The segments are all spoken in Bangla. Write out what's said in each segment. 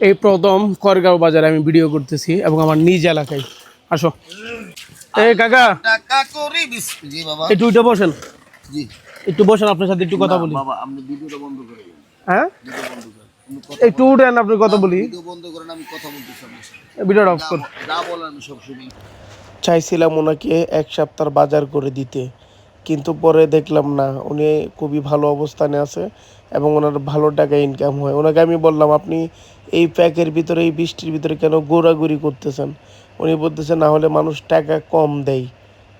এই প্রথম করগাঁও বাজারে আমি ভিডিও করতেছি এবং আমার নিজ এলাকায়। আসো এই কাকা, টাকা করি জি বাবা, একটু উঠে বসেন, জি একটু বসেন, আপনার সাথে একটু কথা বলি। বাবা আপনি ভিডিওটা বন্ধ করে দিন, হ্যাঁ ভিডিও বন্ধ করেন, আপনি কথা একটু উঠেন, আপনার কথা বলি। ভিডিও বন্ধ করেন, আমি কথা বলতেছি আপনার সাথে। ভিডিওটা অফ কর। যা বলেন আমি সব শুনি। চাইছিলাম ওনাকে এক সপ্তাহ বাজার করে দিতে, কিন্তু পরে দেখলাম না, উনি খুবই ভালো অবস্থানে আছে এবং ওনার ভালো টাকা ইনকাম হয়। ওনাকে আমি বললাম, আপনি এই প্যাকের ভিতরে, এই বৃষ্টির ভিতরে কেন ঘোরাঘুরি করতেছেন? উনি বলতেছেন না হলে মানুষ টাকা কম দেয়।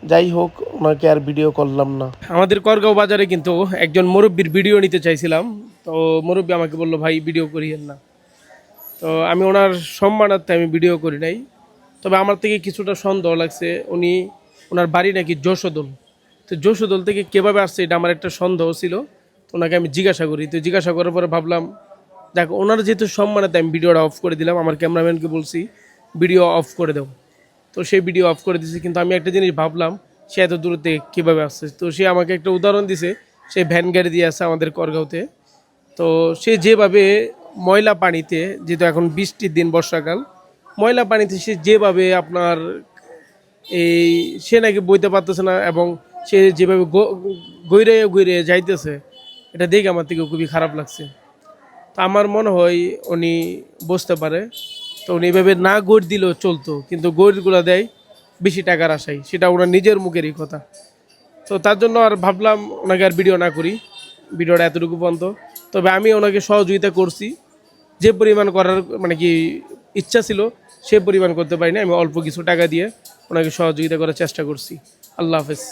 যাই হোক, ওনাকে আর ভিডিও করলাম না। আমাদের করগাঁও বাজারে কিন্তু একজন মুরব্বীর ভিডিও নিতে চাইছিলাম, তো মুরব্বী আমাকে বললো ভাই ভিডিও করিয়েন না। তো আমি ওনার সম্মানার্থে আমি ভিডিও করি নাই। তবে আমার থেকে কিছুটা সন্দেহ লাগছে, ওনার বাড়ি নাকি যশোদল। তো যশোদল থেকে কীভাবে আসছে এটা আমার একটা সন্দেহ ছিল। তো ওনাকে আমি জিজ্ঞাসা করি, তো জিজ্ঞাসা করার পরে ভাবলাম দেখ, ওনার যেহেতু সম্মানার্থে আমি ভিডিওটা অফ করে দিলাম, আমার ক্যামেরাম্যানকে বলছি ভিডিও অফ করে দাও। তো সেই ভিডিও অফ করে দিয়েছে, কিন্তু আমি একটা জিনিস ভাবলাম সে এত দূর থেকে কীভাবে আসছে। তো সে আমাকে একটা উদাহরণ দিছে, সে ভ্যান গাড়ি দিয়ে আসছে আমাদের করগাঁওতে। তো সে যেভাবে ময়লা পানিতে, যেহেতু এখন বৃষ্টির দিন বর্ষাকাল, ময়লা পানিতে সে যেভাবে আপনার এই সে নাকি বইতে পারতেছে না, এবং সে যেভাবে গৈরে গৈরে যাইতেছে, এটা দেখে আমার থেকে খুবই খারাপ লাগছে। তো আমার মনে হয় উনি বুঝতে পারে। তো উনি এভাবে না গড় দিলেও চলতো, কিন্তু গড়গুলো দেয় বেশি টাকার আশায়, সেটা ওনার নিজের মুখেরই কথা। তো তার জন্য আর ভাবলাম ওনাকে আর ভিডিও না করি, ভিডিওটা এতটুকু পর্যন্ত। তবে আমি ওনাকে সহযোগিতা করছি, যে পরিমাণ করার মানে কি ইচ্ছা ছিল সে পরিমাণ করতে পারিনি। আমি অল্প কিছু টাকা দিয়ে ওনাকে সহযোগিতা করার চেষ্টা করছি। আল্লাহ হাফেজ।